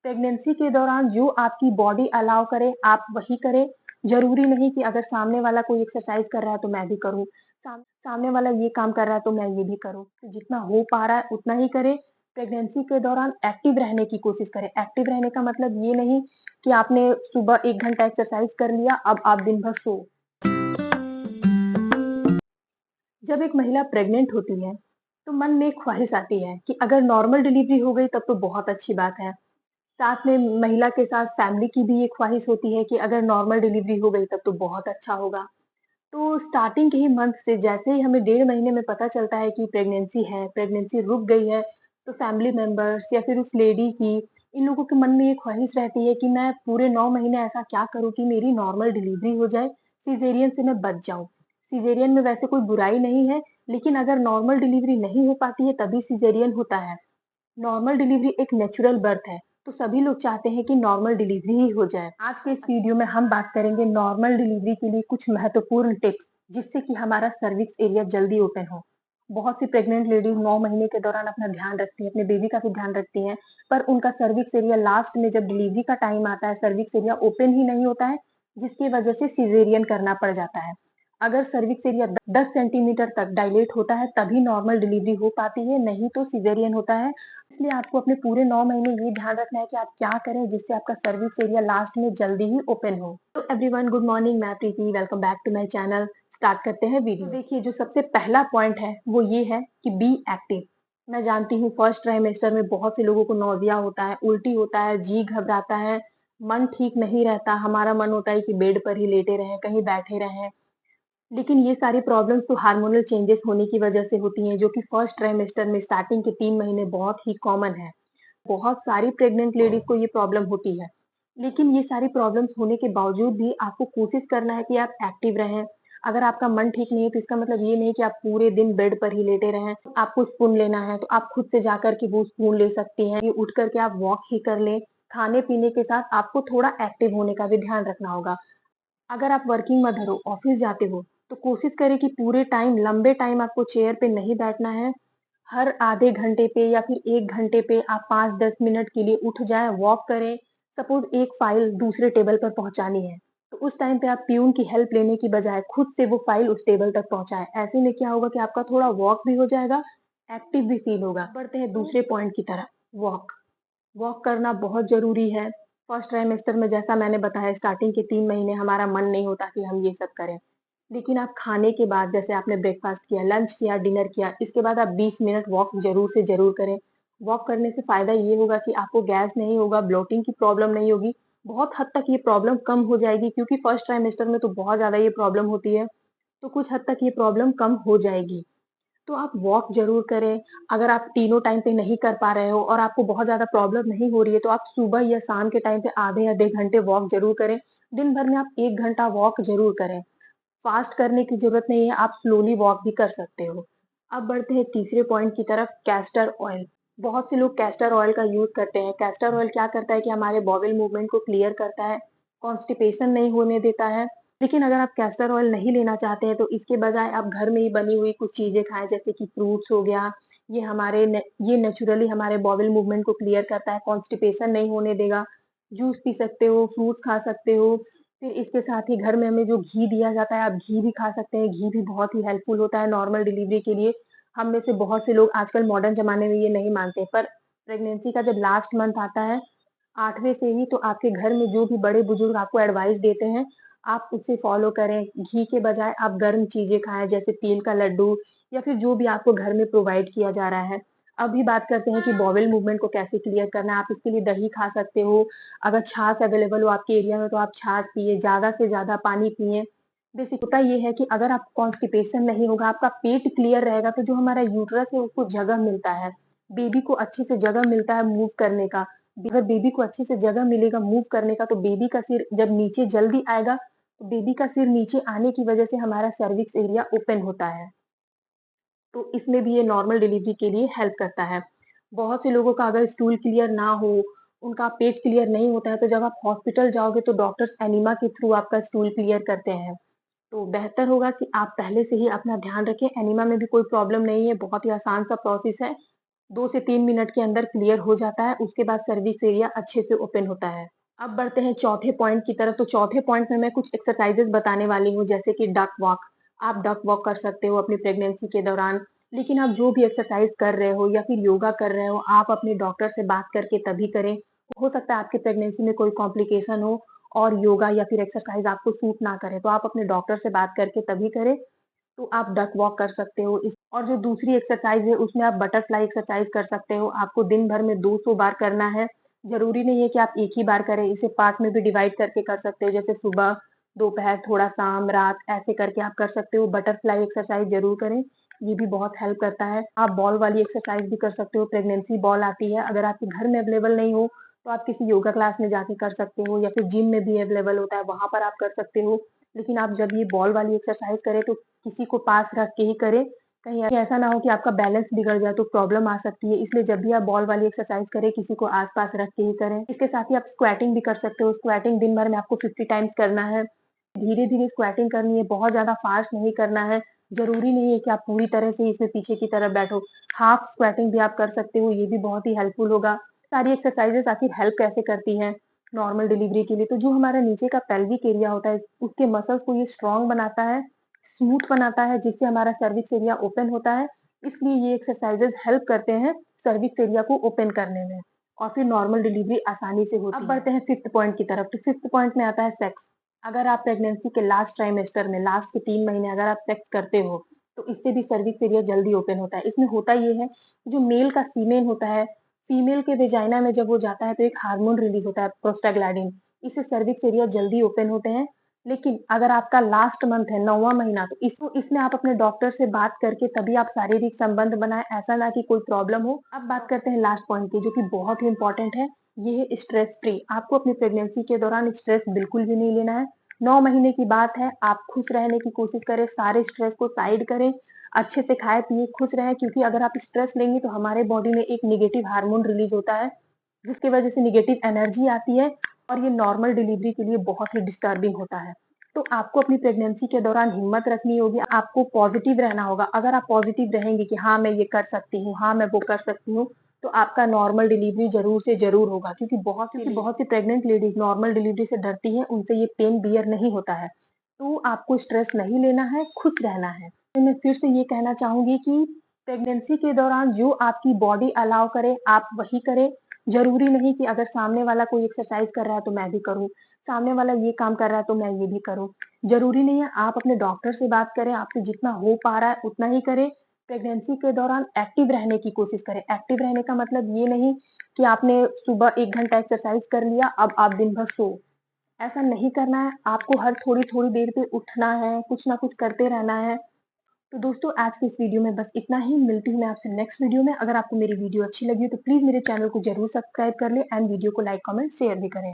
Pregnancy के दौरान जो आपकी बॉडी अलाउ करे आप वही करें। ज़रूरी नहीं कि अगर सामने वाला कोई एक्सरसाइज़ कर रहा है तो मैं भी करूँ। सामने वाला ये काम कर रहा है तो मैं ये भी करूँ। तो जितना हो पा रहा है उतना ही करें। प्रेगनेंसी के दौरान एक्टिव रहने की कोशिश करें। एक्टिव रहने का मतलब ये नहीं कि आपने सुबह 1 घंटा एक्सरसाइज़ कर लिया, अब आप दिन भर सो। जब एक महिला प्रेग्नेंट होती है, तो मन में एक ख्वाहिश आती है कि अगर नॉर्मल डिलीवरी हो गई तब तो बहुत अच्छी बात है। साथ में महिला के साथ फैमिली की भी ये ख्वाहिश होती है कि अगर नॉर्मल डिलीवरी हो गई तब तो बहुत अच्छा होगा। तो स्टार्टिंग के ही मंथ से जैसे ही हमें 1.5 महीने में पता चलता है कि प्रेगनेंसी है, प्रेगनेंसी रुक गई है, तो फैमिली मेंबर्स या फिर उस लेडी की, इन लोगों के मन में ये ख्वाहिश रहती है कि मैं पूरे 9 महीने ऐसा क्या करूँ कि मेरी नॉर्मल डिलीवरी हो जाए, सिज़ेरियन से मैं बच जाऊँ। सिज़ेरियन में वैसे कोई बुराई नहीं है, लेकिन अगर नॉर्मल डिलीवरी नहीं हो पाती है तभी सिज़ेरियन होता है। नॉर्मल डिलीवरी एक नेचुरल बर्थ है, तो सभी लोग चाहते हैं कि नॉर्मल डिलीवरी ही हो जाए। आज के इस वीडियो में हम बात करेंगे नॉर्मल डिलीवरी के लिए कुछ महत्वपूर्ण टिप्स, जिससे कि हमारा सर्विक्स एरिया जल्दी ओपन हो। बहुत सी प्रेग्नेंट लेडीज 9 महीने के दौरान अपना ध्यान रखती हैं, अपने बेबी का भी ध्यान रखती हैं, पर उनका सर्विक्स एरिया लास्ट में जब डिलीवरी का टाइम आता है, सर्विक्स एरिया ओपन ही नहीं होता है, जिसकी वजह से सिजेरियन करना पड़ जाता है। अगर सर्विक्स एरिया 10 सेंटीमीटर तक डायलेट होता है, तभी नॉर्मल डिलीवरी हो पाती है, नहीं तो सिजेरियन होता है। इसलिए आपको अपने पूरे 9 महीने ये ध्यान रखना है कि आप क्या करें जिससे आपका सर्विक्स एरिया लास्ट में जल्दी ही ओपन हो। तो एवरीवन गुड मॉर्निंग, मैं Priti, welcome back to my channel. Start करते हैं वीडियो। तो देखिए जो सबसे पहला पॉइंट है वो ये है कि बी एक्टिव। मैं जानती हूँ फर्स्ट ट्राइमेस्टर में बहुत से लोगों को नौजिया होता है, उल्टी होता है, जी घबराता है, मन ठीक नहीं रहता, हमारा मन होता है कि बेड पर ही लेटे रहें, कहीं बैठे रहें। लेकिन ये सारी प्रॉब्लम्स तो हार्मोनल चेंजेस होने की वजह से होती हैं, जो कि फर्स्ट ट्राइमेस्टर में स्टार्टिंग के 3 महीने बहुत ही कॉमन है। बहुत सारी प्रेग्नेंट लेडीज को ये प्रॉब्लम होती है। लेकिन ये सारी प्रॉब्लम्स होने के बावजूद भी आपको कोशिश करना है कि आप एक्टिव रहें। अगर आपका मन ठीक नहीं है तो इसका मतलब ये नहीं कि आप पूरे दिन बेड पर ही लेटे रहें। आपको स्पून लेना है तो आप खुद से जाकर के वो स्पून ले सकती हैं। ये उठ करके आप वॉक ही कर लें। खाने-पीने के साथ आपको थोड़ा एक्टिव होने का भी ध्यान रखना होगा। अगर आप वर्किंग मदर हो, ऑफिस जाते हो, तो कोशिश करें कि पूरे टाइम लंबे टाइम आपको चेयर पे नहीं बैठना है। हर आधे घंटे पे या फिर 1 घंटे पे आप 5-10 मिनट के लिए उठ जाएँ, वॉक करें। सपोज़ एक फाइल दूसरे टेबल पर पहुँचानी है, तो उस टाइम पे आप पियून की हेल्प लेने की बजाय खुद से वो फाइल उस टेबल तक पहुँचाएँ। ऐसे में क्या होगा कि आपका थोड़ा वॉक भी हो जाएगा, एक्टिव भी फील होगा। बढ़ते हैं दूसरे पॉइंट की तरफ, वॉक। वॉक करना बहुत ज़रूरी है। फर्स्ट ट्राइमेस्टर में जैसा मैंने बताया स्टार्टिंग के 3 महीने हमारा मन नहीं होता कि हम ये सब करें। लेकिन आप खाने के बाद जैसे आपने ब्रेकफ़ास्ट किया, लंच किया, डिनर किया, इसके बाद आप 20 मिनट वॉक ज़रूर से ज़रूर करें। वॉक करने से फ़ायदा ये होगा कि आपको गैस नहीं होगा, ब्लोटिंग की प्रॉब्लम नहीं होगी। बहुत हद तक ये प्रॉब्लम कम हो जाएगी क्योंकि फर्स्ट ट्राइमेस्टर में तो बहुत ज़्यादा ये प्रॉब्लम होती है, तो कुछ हद तक ये प्रॉब्लम कम हो जाएगी। तो आप वॉक ज़रूर करें। अगर आप तीनों टाइम पे नहीं कर पा रहे हो और आपको बहुत ज़्यादा प्रॉब्लम नहीं हो रही है, तो आप सुबह या शाम के टाइम पे आधे-आधे घंटे वॉक ज़रूर करें। दिन भर में आप 1 घंटा वॉक ज़रूर करें। फास्ट करने की ज़रूरत नहीं है, आप स्लोली वॉक भी कर सकते हो। अब बढ़ते हैं तीसरे पॉइंट की तरफ, कैस्टर ऑयल। बहुत से लोग कैस्टर ऑयल का यूज़ करते हैं। कैस्टर ऑयल क्या करता है कि हमारे बॉवेल मूवमेंट को क्लियर करता है, कॉन्स्टिपेशन नहीं होने देता है। लेकिन अगर आप कैस्टर ऑयल नहीं लेना चाहते हैं, तो इसके बजाय आप घर में ही बनी हुई कुछ चीज़ें खाएँ, जैसे कि फ्रूट्स हो गया, ये नेचुरली हमारे बॉवेल मूवमेंट को क्लियर करता है, कॉन्स्टिपेशन नहीं होने देगा। जूस पी सकते हो, फ्रूट्स खा सकते हो। फिर इसके साथ ही घर में हमें जो घी दिया जाता है, आप घी भी खा सकते हैं। घी भी बहुत ही हेल्पफुल होता है नॉर्मल डिलीवरी के लिए। हम में से बहुत से लोग आजकल मॉडर्न ज़माने में ये नहीं मानते, पर प्रेगनेंसी का जब लास्ट मंथ आता है, 8वें से ही तो आपके घर में जो भी बड़े-बुजुर्ग आपको एडवाइस देते हैं, आप उसे फ़ॉलो करें। घी के बजाय आप गर्म चीज़ें खाएँ, जैसे तिल का लड्डू या फिर जो भी आपको घर में प्रोवाइड किया जा रहा है। अभी बात करते हैं कि बॉवेल मूवमेंट को कैसे क्लियर करना है। आप इसके लिए दही खा सकते हो। अगर छाछ अवेलेबल हो आपके एरिया में तो आप छाछ पिएँ, ज़्यादा से ज़्यादा पानी पिएँ। बेसिक होता ये है कि अगर आप कॉन्स्टिपेशन नहीं होगा, आपका पेट क्लियर रहेगा, तो जो हमारा यूट्रस है उसको जगह मिलता है। बेबी को अच्छे से जगह मिलता है मूव करने का। अगर बेबी को अच्छे से जगह मिलेगा मूव करने का, तो बेबी का सिर जब नीचे जल्दी आएगा, तो बेबी का सिर नीचे आने की वजह से हमारा सर्विक्स एरिया ओपन होता है। तो इसमें भी ये नॉर्मल डिलीवरी के लिए हेल्प करता है। बहुत से लोगों का अगर स्टूल क्लियर ना हो, उनका पेट क्लियर नहीं होता है, तो जब आप हॉस्पिटल जाओगे तो डॉक्टर्स एनीमा के थ्रू आपका स्टूल क्लियर करते हैं। तो बेहतर होगा कि आप पहले से ही अपना ध्यान रखें। एनीमा में भी कोई प्रॉब्लम नहीं है, बहुत ही आसान सा प्रोसेस है। 2 से 3 मिनट के अंदर क्लियर हो जाता है, उसके बाद सर्विक्स एरिया अच्छे से ओपन होता है। अब बढ़ते हैं चौथे पॉइंट की तरफ, तो चौथे पॉइंट में मैं कुछ एक्सरसाइज़ेज़ बताने वाली हूँ, जैसे कि डक वॉक। आप डक वॉक कर सकते हो अपनी प्रेगनेंसी के दौरान, लेकिन आप जो भी एक्सरसाइज़ कर रहे हो या फिर योगा कर रहे हो, आप अपने डॉक्टर से बात करके तभी करें। हो सकता है आपकी प्रेगनेंसी में कोई कॉम्प्लिकेशन हो और योगा या फिर एक्सरसाइज़ आपको सूट ना करे, तो आप अपने डॉक्टर से बात करके तभी करें। तो आप डक वॉक कर सकते हो इस और जो दूसरी एक्सरसाइज़ है उसमें आप बटरफ्लाई एक्सरसाइज़ कर सकते हो। आपको दिन भर में 200 बार करना है। ज़रूरी नहीं है कि आप एक ही बार करें, इसे पार्ट में भी डिवाइड करके कर सकते हो, जैसे सुबह, दोपहर, थोड़ा शाम, रात ऐसे करके आप कर सकते हो। बटरफ्लाई एक्सरसाइज़ ज़रूर करें, ये भी बहुत हेल्प करता है। आप बॉल वाली एक्सरसाइज़ भी कर सकते हो, प्रेगनेंसी बॉल आती है, अगर आपके घर में अवेलेबल नहीं हो, तो आप किसी योगा क्लास में जाके कर सकते हो या फिर जिम में भी अवेलेबल होता है, वहाँ पर आप कर सकते हो। लेकिन आप जब ये बॉल वाली एक्सरसाइज़ करें तो किसी को पास रख के ही करें, कहीं ऐसा ना हो कि आपका बैलेंस बिगड़ जाए तो प्रॉब्लम आ सकती है। इसलिए जब भी आप बॉल वाली एक्सरसाइज़ करें, किसी को आस-पास रख के ही करें। इसके साथ ही आप स्क्वैटिंग भी कर सकते हो, स्क्वैटिंग दिन भर में आपको 50 टाइम्स करना है। धीरे-धीरे स्क्वैटिंग करनी है, बहुत ज़्यादा फास्ट नहीं करना है। ज़रूरी नहीं है कि आप पूरी तरह से इसमें पीछे की तरफ बैठो। हाफ स्क्वैटिंग भी आप कर सकते हो, ये भी बहुत ही हेल्पफुल होगा। सारी एक्सरसाइज़ेज़ आखिर हेल्प कैसे करती हैं नॉर्मल डिलीवरी के लिए? तो जो हमारा नीचे का पेल्विक एरिया होता है, उसके मसल्स को ये स्ट्रॉन्ग बनाता है, स्मूथ बनाता है, जिससे हमारा सर्विक्स एरिया ओपन होता है। इसलिए ये एक्सरसाइज़ेज़ हेल्प करते हैं सर्विक्स एरिया को ओपन करने में और फिर नॉर्मल डिलीवरी आसानी से होती है। अब बढ़ते हैं 5th पॉइंट की तरफ, तो 5th पॉइंट में आता है सेक्स। अगर आप प्रेगनेंसी के लास्ट ट्राइमेस्टर में, लास्ट के 3 महीने अगर आप सेक्स करते हो, तो इससे भी सर्विक्स एरिया जल्दी ओपन होता है। इसमें होता ये है, जो मेल का सीमेन होता है, फीमेल के वेजाइना में जब वो जाता है, तो एक हार्मोन रिलीज़ होता है प्रोस्टाग्लैंडिन, इससे सर्विक्स एरिया जल्दी ओपन होते हैं। लेकिन अगर आपका लास्ट मंथ है, 9वाँ महीना, तो इसमें आप अपने डॉक्टर से बात करके तभी आप शारीरिक संबंध बनाएँ, ऐसा ना कि कोई प्रॉब्लम हो। अब बात करते हैं लास्ट पॉइंट की, जो कि बहुत ही इम्पोर्टेंट है, ये है स्ट्रेस फ्री। आपको अपनी प्रेगनेंसी के दौरान स्ट्रेस बिल्कुल भी नहीं लेना है। 9 महीने की बात है, आप खुश रहने की कोशिश करें, सारे स्ट्रेस को साइड करें, अच्छे से खाएँ-पिएँ, खुश रहें, क्योंकि अगर आप स्ट्रेस लेंगी तो हमारे बॉडी में एक नेगेटिव हार्मोन रिलीज़ होता है, जिसकी वजह से नेगेटिव एनर्जी आती है और ये नॉर्मल डिलीवरी के लिए बहुत ही डिस्टर्बिंग होता है। तो आपको अपनी प्रेगनेंसी के दौरान हिम्मत रखनी होगी, आपको पॉज़िटिव रहना होगा। अगर आप पॉज़िटिव रहेंगे कि हाँ, मैं ये कर सकती हूँ, हाँ, मैं वो कर सकती हूँ, तो आपका नॉर्मल डिलीवरी ज़रूर से ज़रूर होगा, क्योंकि बहुत सी प्रेग्नेंट लेडीज़ नॉर्मल डिलीवरी से डरती हैं, उनसे ये पेन बियर नहीं होता है। तो आपको स्ट्रेस नहीं लेना है, खुश रहना है। तो मैं फिर से ये कहना चाहूँगी कि प्रेगनेंसी के दौरान जो आपकी बॉडी अलाउ करे, आप वही करें। ज़रूरी नहीं कि अगर सामने वाला कोई एक्सरसाइज़ कर रहा है, तो मैं भी करूँ, सामने वाला ये काम कर रहा है, तो मैं ये भी करूँ। ज़रूरी नहीं है, आप अपने डॉक्टर से बात करें, आपसे जितना हो पा रहा है, उतना ही करें। प्रेगनेंसी के दौरान एक्टिव रहने की कोशिश करें। एक्टिव रहने का मतलब ये नहीं कि आपने सुबह 1 घंटा एक्सरसाइज़ कर लिया, अब आप दिन भर सो। ऐसा नहीं करना है, आपको हर थोड़ी-थोड़ी देर पे उठना है, कुछ ना कुछ करते रहना है। तो दोस्तों, आज की इस वीडियो में बस इतना ही, मिलती हूँ मैं आपसे नेक्स्ट वीडियो में। अगर आपको मेरी वीडियो अच्छी लगी हो तो प्लीज़ मेरे चैनल को ज़रूर सब्सक्राइब कर लें एंड वीडियो को लाइक, कमेंट, शेयर भी करें।